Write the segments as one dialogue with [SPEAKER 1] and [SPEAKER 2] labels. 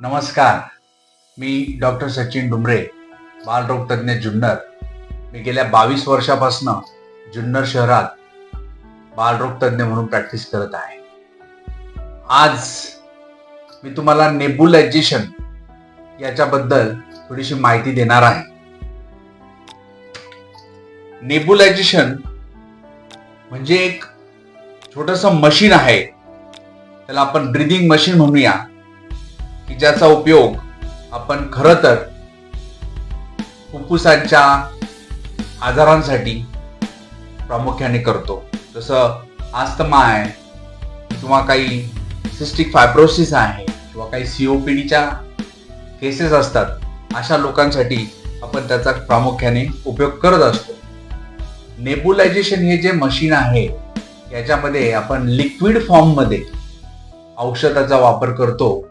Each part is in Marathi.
[SPEAKER 1] नमस्कार. मी डॉक्टर सचिन डुमरे, बालरोग तज्ञ जुन्नर. मी गेल्या 22 वर्षापासून जुन्नर शहरात बालरोग तज्ञ म्हणून प्रॅक्टिस करत आहे. आज मी तुम्हाला नेबुलायझेशन याच्याबद्दल थोडीशी माहिती देणार आहे. नेबुलायझेशन म्हणजे एक छोटस मशीन आहे, त्याला आपण ब्रीदिंग मशीन म्हणूया, की ज्याचा उपयोग आपण खरं तर फुफ्फुसाच्या आजारांसाठी प्रामुख्याने करतो. जसं अस्थमा आहे किंवा काही सिस्टिक फायब्रोसिस आहे किंवा काही सीओपीडीच्या केसेस असतात, अशा लोकांसाठी आपण त्याचा प्रामुख्याने उपयोग करत असतो. नेबुलायझेशन हे जे मशीन आहे याच्यामध्ये आपण लिक्विड फॉर्म मध्ये औषधाचा वापर करतो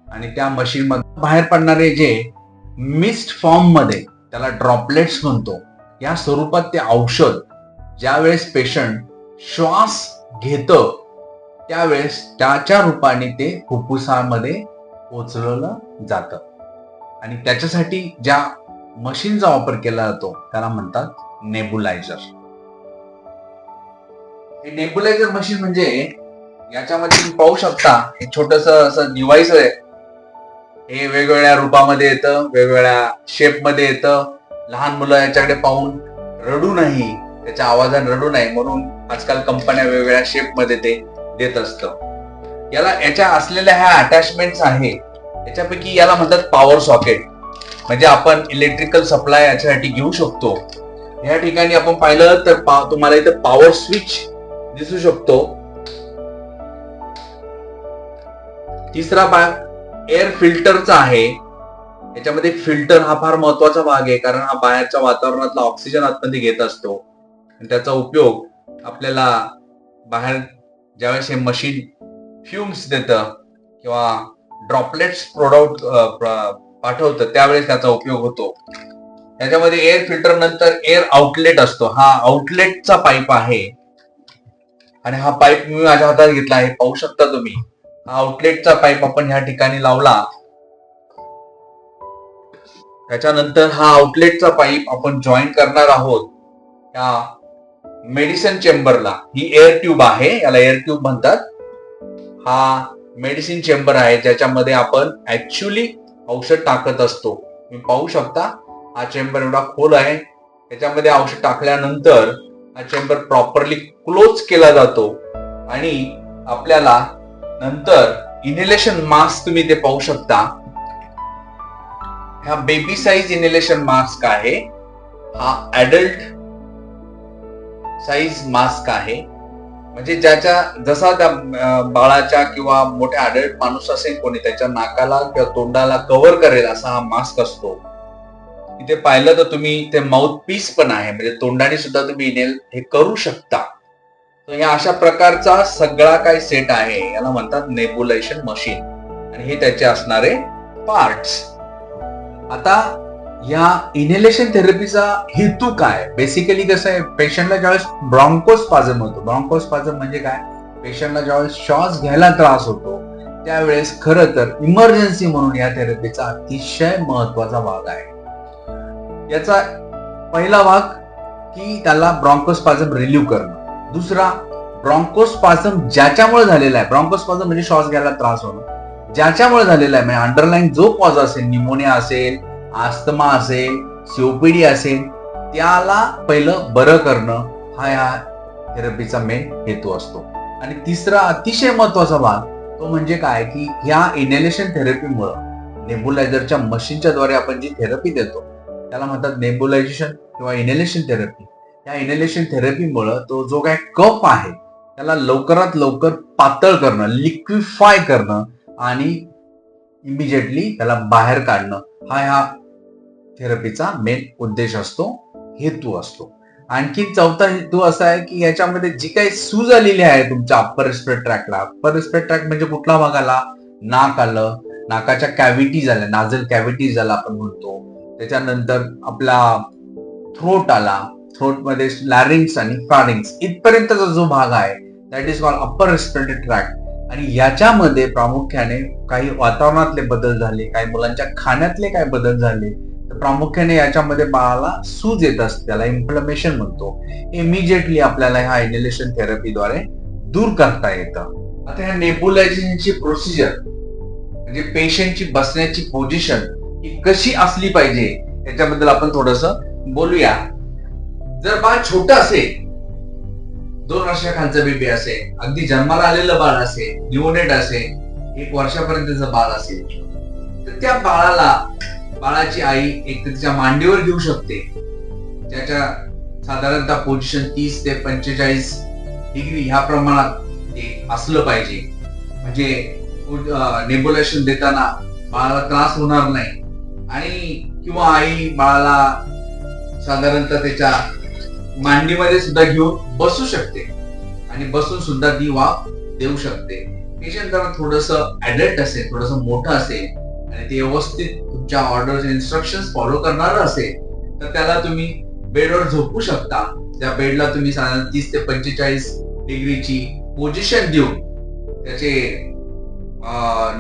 [SPEAKER 1] आणि त्या मशीन मध्ये बाहेर पडणारे जे मिस्ट फॉर्म मध्ये, त्याला ड्रॉपलेट्स म्हणतो, या स्वरूपात ते औषध ज्यावेळेस पेशंट श्वास घेतं त्यावेळेस त्याच्या रूपाने ते फुफ्फुसामध्ये पोचवलं जातं. आणि त्याच्यासाठी ज्या मशीनचा वापर केला जातो त्याला म्हणतात नेबुलायझर. हे नेबुलायझर मशीन म्हणजे याच्यामध्ये तुम्ही पाहू शकता, हे छोटस असं डिव्हाइस आहे. हे वेगवेगळ्या रूपामध्ये येतं, वेगवेगळ्या शेप मध्ये येतं. लहान मुलं याच्याकडे पाहून रडू नाही, त्याच्या आवाजाने रडू नाही म्हणून आजकाल कंपन्या वेगवेगळ्या शेप मध्ये ते देत असतं. याच्या असलेल्या ह्या अटॅचमेंट्स आहे, याच्यापैकी याला म्हणतात पॉवर सॉकेट. म्हणजे आपण इलेक्ट्रिकल सप्लाय याच्यासाठी घेऊ शकतो. या ठिकाणी आपण पाहिलं तर तुम्हाला इथं पॉवर स्विच दिसू शकतो. तिसरा भाग एअर फिल्टरचा आहे. याच्यामध्ये फिल्टर हा फार महत्वाचा भाग आहे, कारण हा बाहेरच्या वातावरणातला ऑक्सिजन आतमध्ये घेत असतो आणि त्याचा उपयोग आपल्याला बाहेर ज्यावेळेस हे मशीन फ्युम्स देतं किंवा ड्रॉपलेट्स प्रोडक्ट पाठवतं त्यावेळेस त्याचा उपयोग होतो. त्याच्यामध्ये एअर फिल्टर नंतर एअर आउटलेट असतो. हा आउटलेटचा पाईप आहे आणि हा पाईप मी माझ्या हातात घेतला आहे, पाहू शकता तुम्ही. हा आउटलेटचा पाईप आपण ह्या ठिकाणी लावला. त्याच्यानंतर हा आउटलेटचा पाईप आपण जॉईन करणार आहोत या मेडिसिन चेंबरला. ही एअर ट्यूब आहे, याला एअर ट्यूब म्हणतात. हा मेडिसिन चेंबर आहे ज्याच्यामध्ये आपण ऍक्च्युअली औषध टाकत असतो. तुम्ही पाहू शकता हा चेंबर एवढा खोल आहे. त्याच्यामध्ये औषध टाकल्यानंतर हा चेंबर प्रॉपरली क्लोज केला जातो आणि आपल्याला नंतर इनहेलेशन मास्क, तुम्ही ते पाहू शकता. हा बेबी साईज इनहेलेशन मास्क आहे. हा ऍडल्ट साईज मास्क आहे. म्हणजे जसा त्या बाळाच्या किंवा मोठ्या ऍडल्ट माणूस असेल कोणी, त्याच्या नाकाला किंवा तोंडाला कव्हर करेल असा हा मास्क असतो. इथे पाहिलं तर तुम्ही ते माउथ पीस पण आहे, म्हणजे तोंडाने सुद्धा तुम्ही इनहेल हे करू शकता. या अशा प्रकारचा सगळा काय सेट आहे, याला म्हणतात नेबुलायझेशन मशीन आणि हे त्याचे असणारे पार्ट्स. आता या इनहेलेशन थेरपीचा हेतू काय? बेसिकली कसं आहे, पेशंटला ज्यावेळेस ब्रॉन्कोस्पाझम होतो. ब्रॉन्कोस्पाझम म्हणजे काय? पेशंटला ज्यावेळेस श्वास घ्यायला त्रास होतो त्यावेळेस खरं तर इमर्जन्सी म्हणून या थेरपीचा अतिशय महत्वाचा भाग आहे. याचा पहिला भाग की त्याला ब्रॉन्कोस्पाझम रिलीव्ह करणं. दुसरा, ब्रॉन्कोस्पाझम ज्याच्यामुळे झालेला आहे, ब्रॉन्कोस्पाझम म्हणजे श्वास घ्यायला त्रास होणं, ज्याच्यामुळे झालेला आहे, म्हणजे अंडरलाईन जो कॉज असेल, न्यूमोनिया असेल, अस्थमा असेल, सीओपीडी असेल, त्याला पहिलं बरं करणं हा या थेरपीचा मेन हेतू असतो. आणि तिसरा अतिशय महत्वाचा भाग तो म्हणजे काय की ह्या इनहेलेशन थेरपीमुळं, नेबुलायझरच्या मशीनच्या द्वारे आपण जी थेरपी देतो त्याला म्हणतात नेबुलायझेशन किंवा इनहेलेशन थेरपी. या इनहेलेशन थेरपीमुळं तो जो काय कफ आहे त्याला लवकरात लवकर पातळ करणं, लिक्विफाय करणं आणि इमिजिएटली त्याला बाहेर काढणं हा ह्या थेरपीचा मेन उद्देश असतो, हेतू असतो. आणखी चौथा हेतू असा आहे की याच्यामध्ये जी काही सूज आलेली आहे तुमच्या अप्पर रेस्पिरेटरी ट्रॅकला, अप्पर रेस्पिरेटरी ट्रॅक म्हणजे कुठला भाग आला? नाक आलं, नाकाच्या कॅव्हिटीज आल्या, नाझल कॅव्हिटीज आला आपण म्हणतो. त्याच्यानंतर आपला थ्रोट आला, थ्रोट मध्ये लॅरिंग्स आणि फॅरिंग्स इथपर्यंतचा जो भाग आहे that is called upper respiratory track. आणि याच्यामध्ये प्रामुख्याने काही वातावरणातले बदल झाले, काही मुलांच्या खाण्यातले काही बदल झाले, तर प्रामुख्याने याच्यामध्ये बाळाला सूज येत असते, त्याला इन्फ्लमेशन म्हणतो. इमिजिएटली आपल्याला ह्या इनहेलेशन थेरपीद्वारे दूर करता येतं. आता ह्या नेबुलायझेशनची प्रोसिजर म्हणजे पेशंटची बसण्याची पोझिशन ही कशी असली पाहिजे याच्याबद्दल आपण थोडस बोलूया. जर बाळ छोटं असेल, 2 वर्षाखालचं बेबी असेल, अगदी जन्माला आलेलं बाळ असेल, न्यूनेट असेल, 1 वर्षापर्यंतचं बाळ असेल, तर त्या बाळाची आई एक तिच्या मांडीवर घेऊ शकते, ज्याच्या साधारणतः पोझिशन 30 ते 45 डिग्री ह्या प्रमाणात ते असलं पाहिजे. म्हणजे नेबुलेशन देताना बाळाला त्रास होणार नाही. आणि किंवा आई बाळाला साधारणतः त्याच्या मांडीमध्ये सुद्धा घेऊन बसू शकते आणि बसून सुद्धा ती वाफ देऊ शकते. पेशंट जरा थोडस ऍडल्ट असेल, थोडस मोठं असेल आणि ते व्यवस्थित तुमच्या ऑर्डर इन्स्ट्रक्शन फॉलो करणार असेल, तर त्याला तुम्ही बेडवर झोपू शकता. त्या बेडला तुम्ही साधारण 30 ते 45 डिग्रीची पोझिशन देऊन त्याचे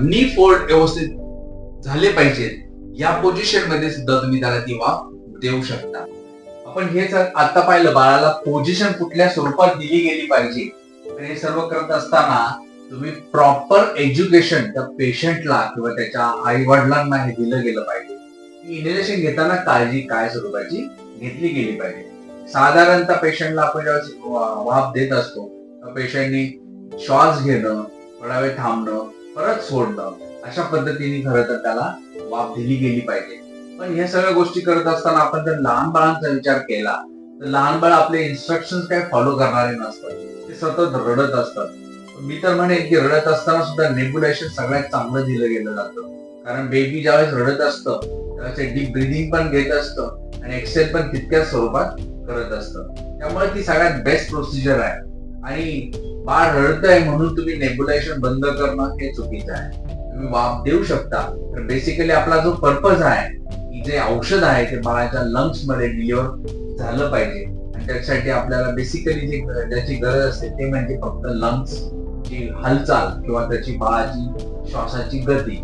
[SPEAKER 1] नी फोल्ड व्यवस्थित झाले पाहिजेत, या पोझिशन मध्ये सुद्धा तुम्ही त्याला ती वाफ देऊ शकता. आपण हेच आता पाहिलं, बाळाला पोझिशन कुठल्या स्वरूपात दिली गेली पाहिजे. तर हे सर्व करत असताना तुम्ही प्रॉपर एज्युकेशन त्या पेशंटला किंवा त्याच्या आई वडिलांना हे दिलं गेलं पाहिजे. इनहेलेशन घेताना काळजी काय स्वरूपाची घेतली गेली पाहिजे. साधारणतः पेशंटला आपण ज्यावेळेस वाफ देत असतो, पेशंटनी श्वास घेणं, थोडा वेळ थांबणं, परत सोडणं, अशा पद्धतीने खरं तर त्याला वाफ दिली गेली पाहिजे. पण हे सगळ्या गोष्टी करत असताना आपण जर लहान बाळांचा विचार केला, तर लहान बाळ आपले इन्स्ट्रक्शन काय फॉलो करणारे नसतात, ते सतत रडत असतात. मी तर म्हणेन की रडत असताना सुद्धा नेबुलायझेशन सगळ्यात चांगलं दिलं गेलं जातं. कारण बेबी ज्यावेळेस रडत असतं त्यावेळेस डीप ब्रिदिंग पण घेत असतं आणि एक्सेल पण तितक्याच स्वरूपात करत असतं. त्यामुळे ती सगळ्यात बेस्ट प्रोसिजर आहे. आणि बाळ रडतंय म्हणून तुम्ही नेबुलायझेशन बंद करणं हे चुकीचं आहे. तुम्ही वाफ देऊ शकता. तर बेसिकली आपला जो पर्पज आहे की जे औषध आहे ते बाळाच्या लंग्स मध्ये डिलिव्हर झालं पाहिजे. आणि त्यासाठी आपल्याला बेसिकली ज्याची गरज असते ते म्हणजे फक्त लंग्स ची हालचाल किंवा त्याची बाळाची श्वासाची गती.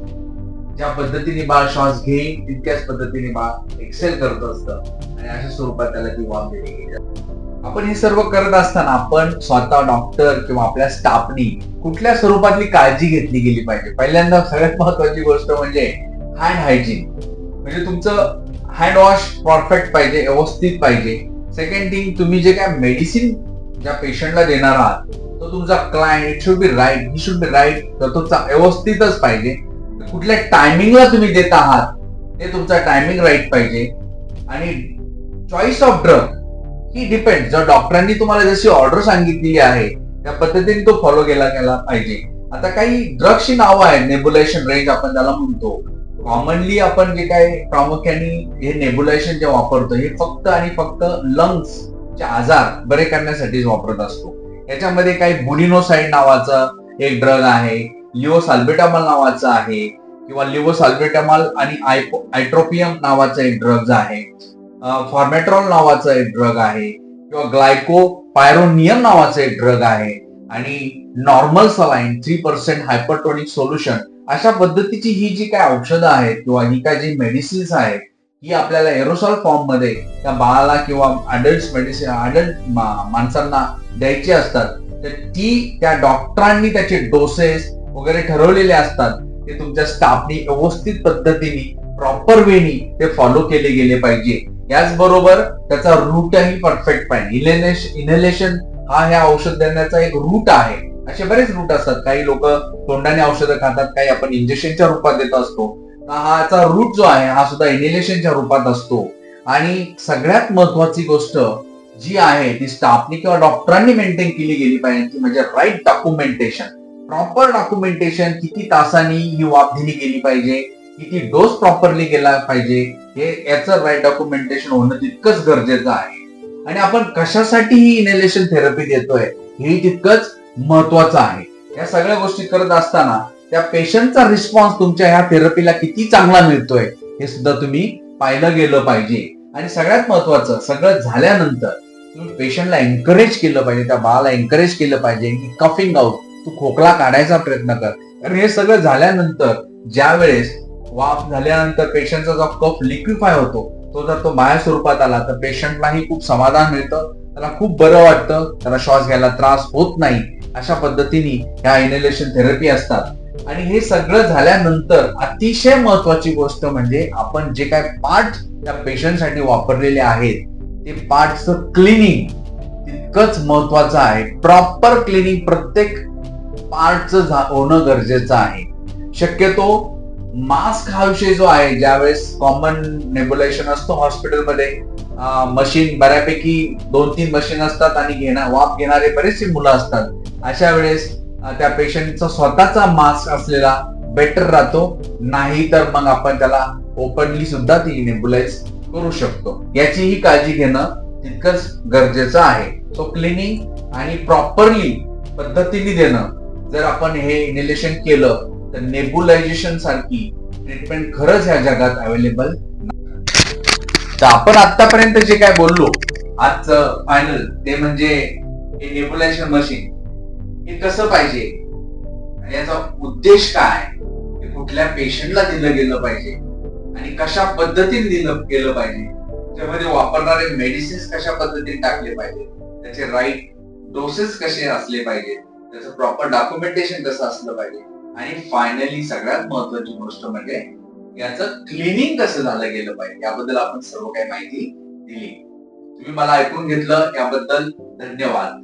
[SPEAKER 1] ज्या पद्धतीने बाळ श्वास घेईल तितक्याच पद्धतीने बाळ एक्सेल करत असतं आणि अशा स्वरूपात त्याला ती वाफ दिली गेली. आपण हे सर्व करत असताना आपण स्वतः डॉक्टर किंवा आपल्या स्टाफनी कुठल्या स्वरूपातली काळजी घेतली गेली पाहिजे. पहिल्यांदा सगळ्यात महत्वाची गोष्ट म्हणजे हँड हायजीन. म्हणजे तुमचं हँड वॉश परफेक्ट पाहिजे, व्यवस्थित पाहिजे. सेकंड थिंग, तुम्ही जे काय मेडिसिन ज्या पेशंटला देणार आहात तो तुमचा client it should be right, he should be right, तर तो व्यवस्थितच पाहिजे. कुठल्या टायमिंगला तुम्ही देत आहात ते तुमचा टायमिंग राईट पाहिजे. आणि choice of drug he depend, जर डॉक्टरांनी तुम्हाला जशी ऑर्डर सांगितलेली आहे त्या पद्धतीने तो फॉलो केला पाहिजे. आता काही ड्रग्सची नावं आहेत, नेबुलायझेशन रेंज आपण त्याला म्हणतो. कॉमनली आपण जे काही प्रामुख्याने हे नेबुलायझेशन जे वापरतो हे फक्त आणि फक्त लंग्सचे आजार बरे करण्यासाठी वापरत असतो. याच्यामध्ये काही बुलिनोसाइड नावाचं एक ड्रग आहे, लिओसाल्बिटामॉल नावाचं आहे, किंवा लिओसाल्बिटामॉल आणि आयट्रोपियम नावाचं एक ड्रग आहे, फॉर्मेट्रॉल नावाचा एक ड्रग आहे, किंवा ग्लायकोपायरोनियम नावाचा एक ड्रग आहे, आणि नॉर्मल सलाईन 3% हायपरटोनिक सोल्युशन. अशा पद्धतीची ही जी काय औषधं आहेत किंवा ही काय जी मेडिसिन्स आहेत ही आपल्याला एरोसॉल फॉर्म मध्ये त्या बाळाला किंवा अडल्ट माणसांना द्यायची असतात. तर ती त्या डॉक्टरांनी त्याचे डोसेस वगैरे ठरवलेले असतात. ते तुमच्या स्टाफनी व्यवस्थित पद्धतीने प्रॉपर वेनी ते फॉलो केले गेले पाहिजे. याचबरोबर त्याचा रूटही परफेक्ट पाहिजे. इनहेलेशन हा ह्या औषध देण्याचा एक रूट आहे. असे बरेच रूट असतात. काही लोक तोंडाने औषधं खातात, काही आपण इंजेक्शनच्या रूपात देत असतो. हाचा रूट जो आहे हा सुद्धा इनहेलेशनच्या रूपात असतो. आणि सगळ्यात महत्वाची गोष्ट जी आहे ती स्टाफनी किंवा डॉक्टरांनी मेंटेन केली गेली पाहिजे ती म्हणजे राईट डॉक्युमेंटेशन. प्रॉपर डॉक्युमेंटेशन, किती तासांनी ही वाफ दिली गेली पाहिजे, किती डोस प्रॉपरली गेला पाहिजे, हे याचं राईट डॉक्युमेंटेशन होणं तितकंच गरजेचं आहे. आणि आपण कशासाठी ही इनहेलेशन थेरपी देतोय हे तितकंच महत्वाचं आहे. या सगळ्या गोष्टी करत असताना त्या पेशंटचा रिस्पॉन्स तुमच्या ह्या थेरपीला किती चांगला मिळतोय हे सुद्धा तुम्ही पाहिलं गेलं पाहिजे. आणि सगळ्यात महत्वाचं, सगळं झाल्यानंतर तुम्ही पेशंटला एनकरेज केलं पाहिजे, त्या बाळाला एनकरेज केलं पाहिजे की कफिंग आउट, तू खोकला काढायचा प्रयत्न कर. कारण हे सगळं झाल्यानंतर ज्या वेळेस वाफ झाल्यानंतर पेशंटचा जो कफ लिक्विफाय होतो, तो जर तो बाह्य स्वरूपात आला तर पेशंटलाही खूप समाधान मिळतं, त्याला खूप बरं वाटतं, त्याला श्वास घ्यायला त्रास होत नाही. अशा पद्धतीने ह्या इनहेलेशन थेरपी असतात. आणि हे सगळं झाल्यानंतर अतिशय महत्वाची गोष्ट म्हणजे आपण जे काय पार्ट त्या पेशंटसाठी वापरलेले आहेत ते पार्टचं क्लिनिंग तितकंच महत्वाचं आहे. प्रॉपर क्लिनिंग प्रत्येक पार्टचं होणं गरजेचं आहे. शक्यतो मास्क हा विषय जो आहे, ज्यावेळेस कॉमन नेब्युलायझेशन असतो हॉस्पिटलमध्ये, मशीन बऱ्यापैकी 2-3 मशीन असतात आणि वाफ घेणारे बरेचसे मुलं असतात. अशा वेळेस त्या पेशंटचा स्वतःचा मास्क असलेला बेटर राहतो. नाही तर मग आपण त्याला ओपनली सुद्धा ती नेब्युलाइज करू शकतो. याचीही काळजी घेणं तितकंच गरजेचं आहे. सो क्लिनिंग आणि प्रॉपरली पद्धतीने देणं, जर आपण हे इनहेलेशन केलं तर नेब्युलायझेशन सारखी ट्रीटमेंट खरंच ह्या जगात अवेलेबल. तर आपण आतापर्यंत जे काय बोललो आजचं फायनल ते म्हणजे हे नेब्युलायझेशन मशीन हे कसं पाहिजे आणि याचा उद्देश काय, हे कुठल्या पेशंटला दिलं गेलं पाहिजे आणि कशा पद्धतीने दिलं गेलं पाहिजे, त्यामध्ये वापरणारे मेडिसिन्स कशा पद्धतीने टाकले पाहिजे, त्याचे राईट डोसेस कसे असले पाहिजे, त्याचं प्रॉपर डॉक्युमेंटेशन कसं असलं पाहिजे आणि फायनली सगळ्यात महत्वाची गोष्ट म्हणजे याचं क्लिनिंग कसं झालं गेलं पाहिजे, याबद्दल आपण सर्व काही माहिती दिली. तुम्ही मला ऐकून घेतलं याबद्दल धन्यवाद.